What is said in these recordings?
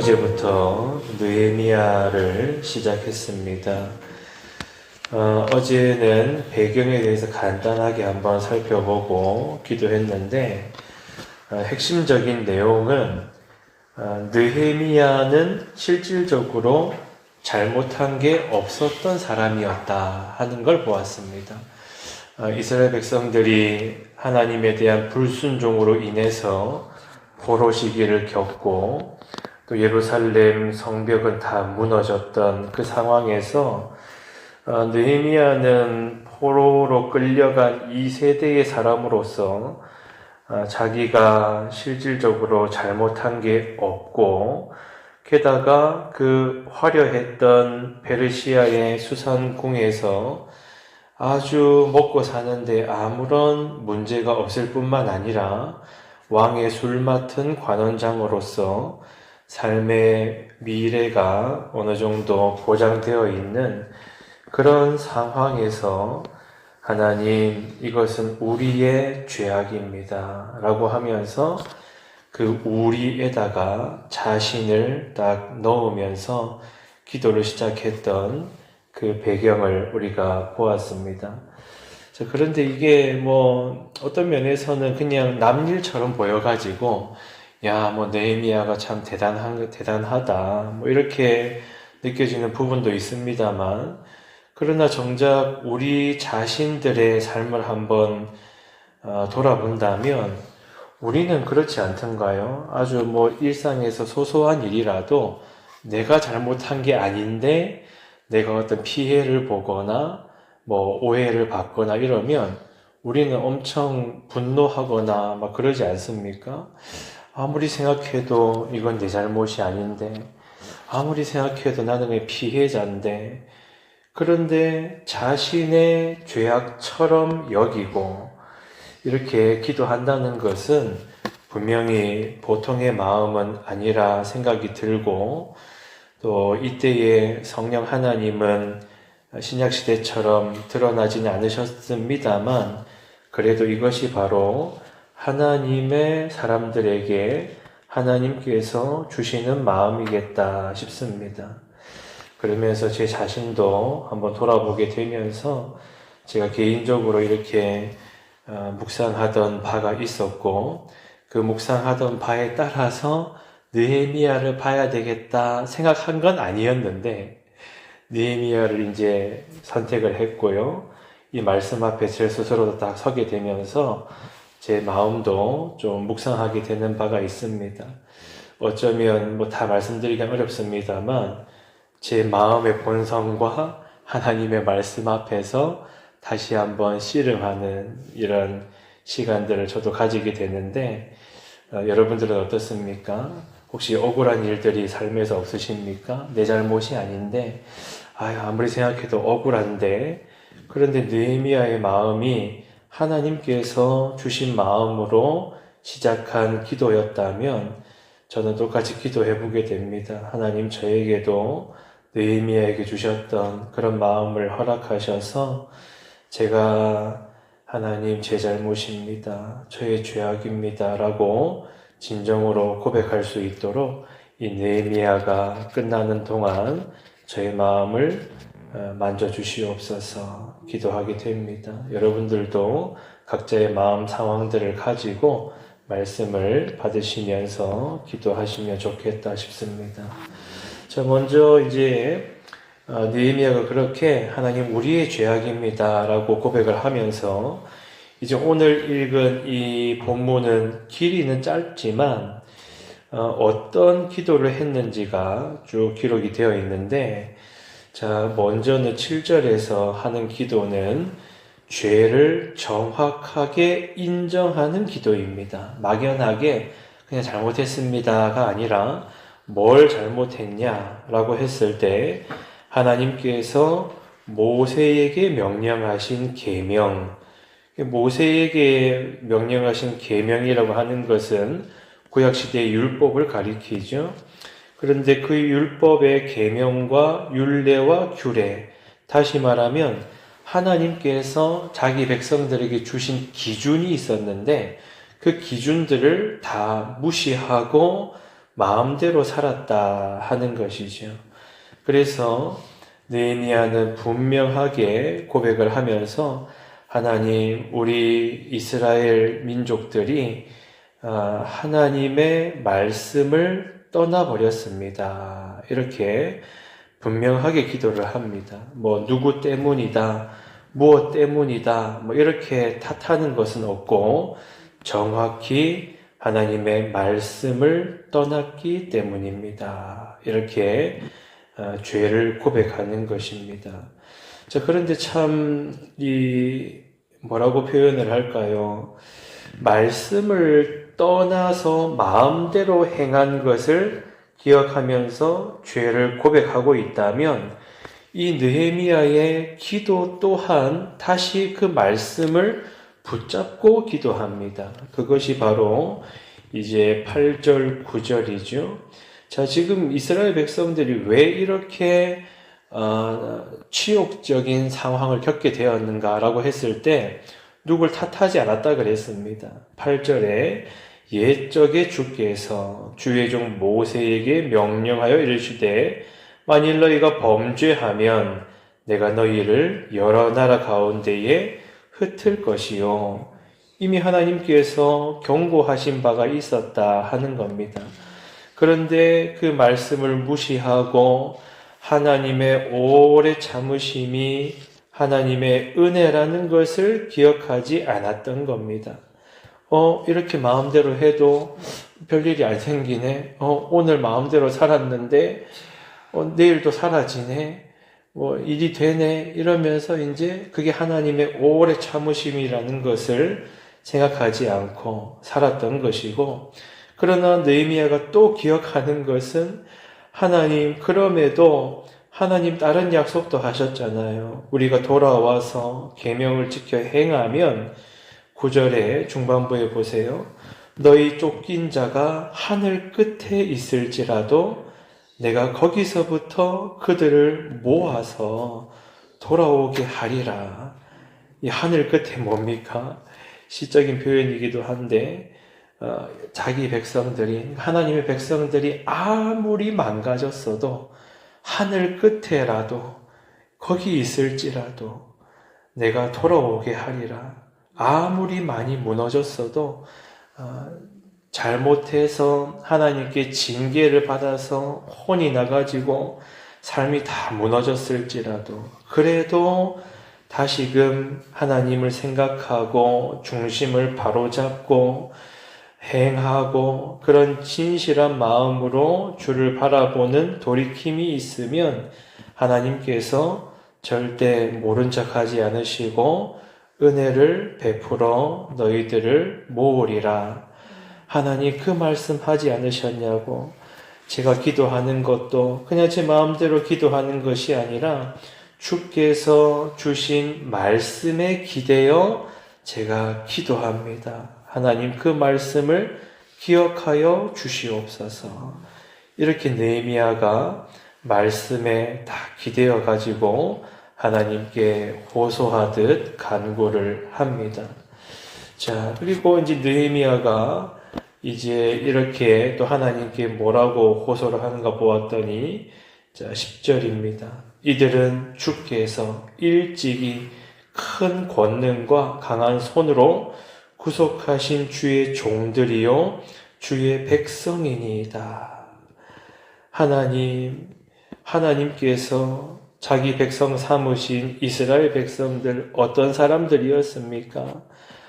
어제부터 느헤미야를 시작했습니다. 어제는 배경에 대해서 간단하게 한번 살펴보고 기도했는데 핵심적인 내용은 느헤미야는 실질적으로 잘못한 게 없었던 사람이었다 하는 걸 보았습니다. 이스라엘 백성들이 하나님에 대한 불순종으로 인해서 포로 시기를 겪고 또 예루살렘 성벽은 다 무너졌던 그 상황에서 느헤미야는 포로로 끌려간 2세대의 사람으로서 자기가 실질적으로 잘못한 게 없고 게다가 그 화려했던 페르시아의 수산궁에서 아주 먹고 사는데 아무런 문제가 없을 뿐만 아니라 왕의 술 맡은 관원장으로서 삶의 미래가 어느 정도 보장되어 있는 그런 상황에서 하나님, 이것은 우리의 죄악입니다 라고 하면서 그 우리에다가 자신을 딱 넣으면서 기도를 시작했던 그 배경을 우리가 보았습니다. 자, 그런데 이게 어떤 면에서는 그냥 남일처럼 보여가지고 느헤미야가 참 대단하다 이렇게 느껴지는 부분도 있습니다만, 그러나 정작 우리 자신들의 삶을 한번 돌아본다면 우리는 그렇지 않던가요? 아주 일상에서 소소한 일이라도 내가 잘못한 게 아닌데 내가 어떤 피해를 보거나 오해를 받거나 이러면 우리는 엄청 분노하거나 그러지 않습니까? 아무리 생각해도 이건 내 잘못이 아닌데, 아무리 생각해도 나는 왜 피해자인데, 그런데 자신의 죄악처럼 여기고 이렇게 기도한다는 것은 분명히 보통의 마음은 아니라 생각이 들고, 또 이때의 성령 하나님은 신약시대처럼 드러나지는 않으셨습니다만 그래도 이것이 바로 하나님의 사람들에게 하나님께서 주시는 마음이겠다 싶습니다. 그러면서 제 자신도 한번 돌아보게 되면서 제가 개인적으로 이렇게 묵상하던 바가 있었고, 그 묵상하던 바에 따라서 느헤미야를 봐야 되겠다 생각한 건 아니었는데 느헤미야를 이제 선택을 했고요. 이 말씀 앞에 제 스스로도 딱 서게 되면서 제 마음도 좀 묵상하게 되는 바가 있습니다. 어쩌면 다 말씀드리기는 어렵습니다만 제 마음의 본성과 하나님의 말씀 앞에서 다시 한번 씨름하는 이런 시간들을 저도 가지게 되는데, 여러분들은 어떻습니까? 혹시 억울한 일들이 삶에서 없으십니까? 내 잘못이 아닌데 아무리 생각해도 억울한데, 그런데 느헤미야의 마음이 하나님께서 주신 마음으로 시작한 기도였다면 저는 똑같이 기도해 보게 됩니다. 하나님, 저에게도 느헤미야에게 주셨던 그런 마음을 허락하셔서 제가 하나님, 제 잘못입니다, 저의 죄악입니다 라고 진정으로 고백할 수 있도록 이 느헤미야가 끝나는 동안 저의 마음을 만져주시옵소서 기도하게 됩니다. 여러분들도 각자의 마음 상황들을 가지고 말씀을 받으시면서 기도하시면 좋겠다 싶습니다. 자, 먼저 이제 느헤미야가 그렇게 하나님, 우리의 죄악입니다 라고 고백을 하면서 이제 오늘 읽은 이 본문은 길이는 짧지만 어떤 기도를 했는지가 쭉 기록이 되어 있는데, 자, 먼저는 7절에서 하는 기도는 죄를 정확하게 인정하는 기도입니다. 막연하게 그냥 잘못했습니다가 아니라 뭘 잘못했냐라고 했을 때 하나님께서 모세에게 명령하신 계명, 모세에게 명령하신 계명이라고 하는 것은 구약시대의 율법을 가리키죠. 그런데 그 율법의 계명과 율례와 규례, 다시 말하면 하나님께서 자기 백성들에게 주신 기준이 있었는데 그 기준들을 다 무시하고 마음대로 살았다 하는 것이죠. 그래서 느헤미야는 분명하게 고백을 하면서 하나님, 우리 이스라엘 민족들이 하나님의 말씀을 떠나버렸습니다. 이렇게 분명하게 기도를 합니다. 뭐 누구 때문이다, 무엇 때문이다, 뭐 이렇게 탓하는 것은 없고 정확히 하나님의 말씀을 떠났기 때문입니다. 이렇게 죄를 고백하는 것입니다. 자, 그런데 참 뭐라고 표현을 할까요? 말씀을 떠나서 마음대로 행한 것을 기억하면서 죄를 고백하고 있다면 이 느헤미야의 기도 또한 다시 그 말씀을 붙잡고 기도합니다. 그것이 바로 이제 8절, 9절이죠. 자, 지금 이스라엘 백성들이 왜 이렇게 치욕적인 상황을 겪게 되었는가라고 했을 때 누굴 탓하지 않았다 그랬습니다. 8절에 옛적에 주께서 주의 종 모세에게 명령하여 이르시되 만일 너희가 범죄하면 내가 너희를 여러 나라 가운데에 흩을 것이요. 이미 하나님께서 경고하신 바가 있었다 하는 겁니다. 그런데 그 말씀을 무시하고 하나님의 오래 참으심이 하나님의 은혜라는 것을 기억하지 않았던 겁니다. 이렇게 마음대로 해도 별일이 안 생기네. 오늘 마음대로 살았는데 내일도 사라지네. 일이 되네. 이러면서 이제 그게 하나님의 오래 참으심이라는 것을 생각하지 않고 살았던 것이고, 그러나 느헤미야가 또 기억하는 것은 하나님, 그럼에도 하나님 다른 약속도 하셨잖아요. 우리가 돌아와서 계명을 지켜 행하면 9절에 중반부에 보세요. 너희 쫓긴 자가 하늘 끝에 있을지라도 내가 거기서부터 그들을 모아서 돌아오게 하리라. 이 하늘 끝에 뭡니까? 시적인 표현이기도 한데 자기 백성들이, 하나님의 백성들이 아무리 망가졌어도 하늘 끝에라도 거기 있을지라도 내가 돌아오게 하리라. 아무리 많이 무너졌어도 잘못해서 하나님께 징계를 받아서 혼이 나가지고 삶이 다 무너졌을지라도 그래도 다시금 하나님을 생각하고 중심을 바로잡고 행하고 그런 진실한 마음으로 주를 바라보는 돌이킴이 있으면 하나님께서 절대 모른 척하지 않으시고 은혜를 베풀어 너희들을 모으리라. 하나님 그 말씀 하지 않으셨냐고. 제가 기도하는 것도 그냥 제 마음대로 기도하는 것이 아니라 주께서 주신 말씀에 기대어 제가 기도합니다. 하나님 그 말씀을 기억하여 주시옵소서. 이렇게 느헤미야가 말씀에 다 기대어 가지고 하나님께 호소하듯 간구를 합니다. 자, 그리고 이제 느헤미야가 이제 이렇게 또 하나님께 뭐라고 호소를 하는가 보았더니, 자, 10절입니다. 이들은 주께서 일찍이 큰 권능과 강한 손으로 구속하신 주의 종들이요 주의 백성이니이다. 하나님께서 자기 백성 삼으신 이스라엘 백성들 어떤 사람들이었습니까?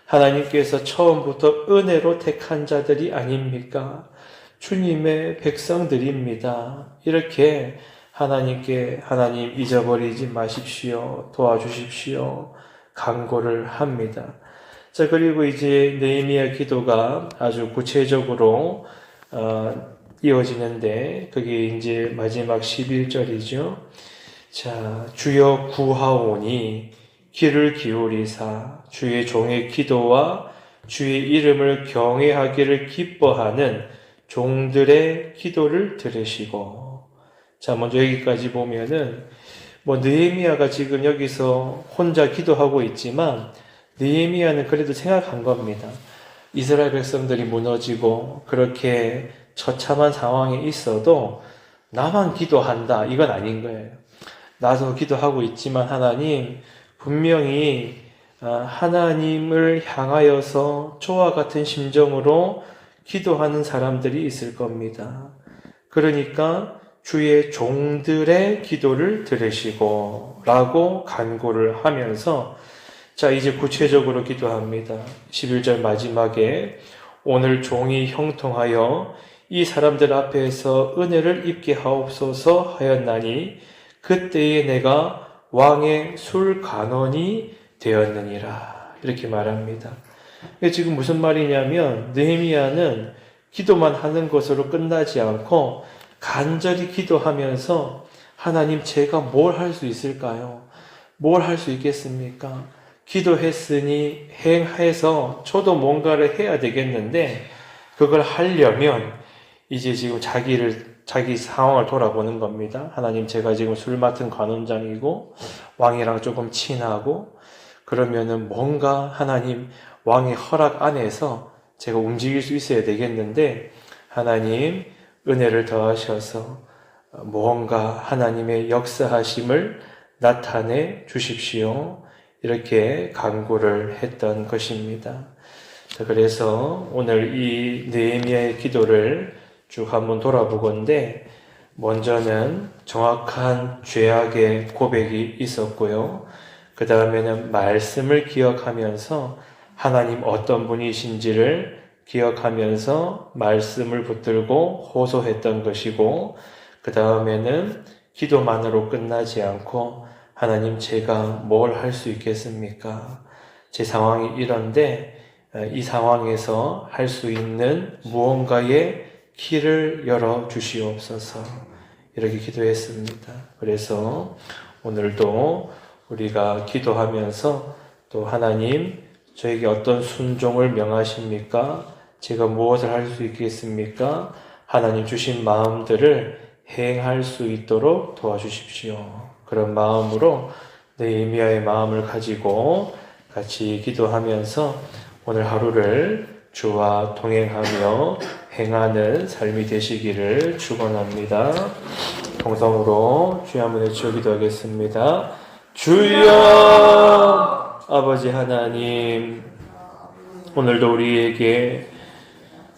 하나님께서 처음부터 은혜로 택한 자들이 아닙니까? 주님의 백성들입니다. 이렇게 하나님께 하나님 잊어버리지 마십시오. 도와주십시오. 간구를 합니다. 자, 그리고 이제 느헤미야 기도가 아주 구체적으로 이어지는데 그게 이제 마지막 11절이죠. 자, 주여 구하오니 귀를 기울이사 주의 종의 기도와 주의 이름을 경외하기를 기뻐하는 종들의 기도를 들으시고. 자, 먼저 여기까지 보면은 느헤미야가 지금 여기서 혼자 기도하고 있지만 느헤미야는 그래도 생각한 겁니다. 이스라엘 백성들이 무너지고 그렇게 처참한 상황에 있어도 나만 기도한다, 이건 아닌 거예요. 나도 기도하고 있지만 하나님, 분명히 하나님을 향하여서 저와 같은 심정으로 기도하는 사람들이 있을 겁니다. 그러니까 주의 종들의 기도를 들으시고 라고 간구를 하면서, 자, 이제 구체적으로 기도합니다. 11절 마지막에 오늘 종이 형통하여 이 사람들 앞에서 은혜를 입게 하옵소서 하였나니 그때에 내가 왕의 술간원이 되었느니라. 이렇게 말합니다. 지금 무슨 말이냐면 느헤미야는 기도만 하는 것으로 끝나지 않고 간절히 기도하면서 하나님, 제가 뭘 할 수 있을까요? 뭘 할 수 있겠습니까? 기도했으니 행해서 저도 뭔가를 해야 되겠는데 그걸 하려면 이제 지금 자기 상황을 돌아보는 겁니다. 하나님, 제가 지금 술 맡은 관원장이고 왕이랑 조금 친하고 그러면은 뭔가 하나님 왕의 허락 안에서 제가 움직일 수 있어야 되겠는데 하나님 은혜를 더하셔서 뭔가 하나님의 역사하심을 나타내 주십시오. 이렇게 간구를 했던 것입니다. 그래서 오늘 이 느헤미야의 기도를 쭉 한번 돌아보건데 먼저는 정확한 죄악의 고백이 있었고요. 그 다음에는 말씀을 기억하면서 하나님 어떤 분이신지를 기억하면서 말씀을 붙들고 호소했던 것이고, 그 다음에는 기도만으로 끝나지 않고 하나님, 제가 뭘 할 수 있겠습니까? 제 상황이 이런데 이 상황에서 할 수 있는 무언가의 길을 열어 주시옵소서. 이렇게 기도했습니다. 그래서 오늘도 우리가 기도하면서 또 하나님, 저에게 어떤 순종을 명하십니까? 제가 무엇을 할 수 있겠습니까? 하나님 주신 마음들을 행할 수 있도록 도와주십시오. 그런 마음으로 느헤미야의 마음을 가지고 같이 기도하면서 오늘 하루를 주와 동행하며 행하는 삶이 되시기를 축원합니다. 동성으로 주여 한번 외쳐 기도하겠습니다. 주여! 아버지 하나님, 오늘도 우리에게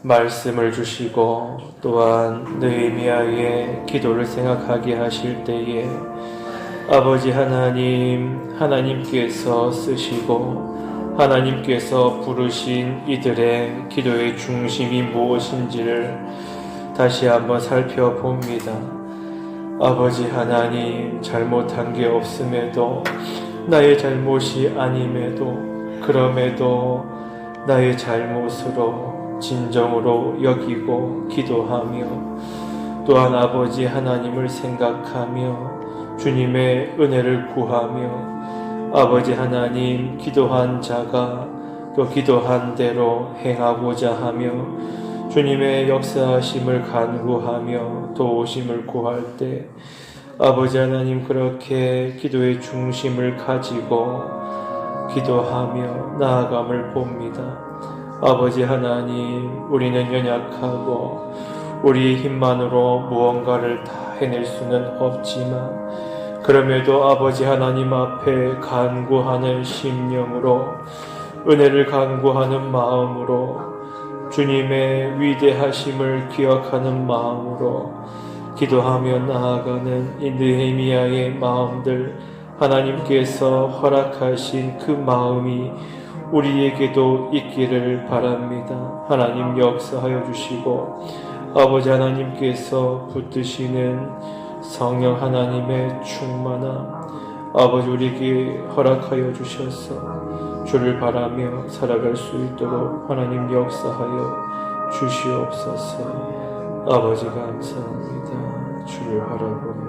말씀을 주시고 또한 느헤미야의 기도를 생각하게 하실 때에 아버지 하나님, 하나님께서 쓰시고 하나님께서 부르신 이들의 기도의 중심이 무엇인지를 다시 한번 살펴봅니다. 아버지 하나님, 잘못한 게 없음에도, 나의 잘못이 아님에도, 그럼에도 나의 잘못으로 진정으로 여기고 기도하며 또한 아버지 하나님을 생각하며 주님의 은혜를 구하며 아버지 하나님, 기도한 자가 또 기도한 대로 행하고자 하며 주님의 역사하심을 간구하며 도우심을 구할 때 아버지 하나님, 그렇게 기도의 중심을 가지고 기도하며 나아감을 봅니다. 아버지 하나님, 우리는 연약하고 우리 힘만으로 무언가를 다 해낼 수는 없지만 그럼에도 아버지 하나님 앞에 간구하는 심령으로, 은혜를 간구하는 마음으로, 주님의 위대하심을 기억하는 마음으로 기도하며 나아가는 이 느헤미야의 마음들, 하나님께서 허락하신 그 마음이 우리에게도 있기를 바랍니다. 하나님 역사하여 주시고 아버지 하나님께서 붙드시는 성령 하나님의 충만함 아버지 우리에게 허락하여 주셔서 주를 바라며 살아갈 수 있도록 하나님 역사하여 주시옵소서. 아버지 감사합니다. 주를 바라보며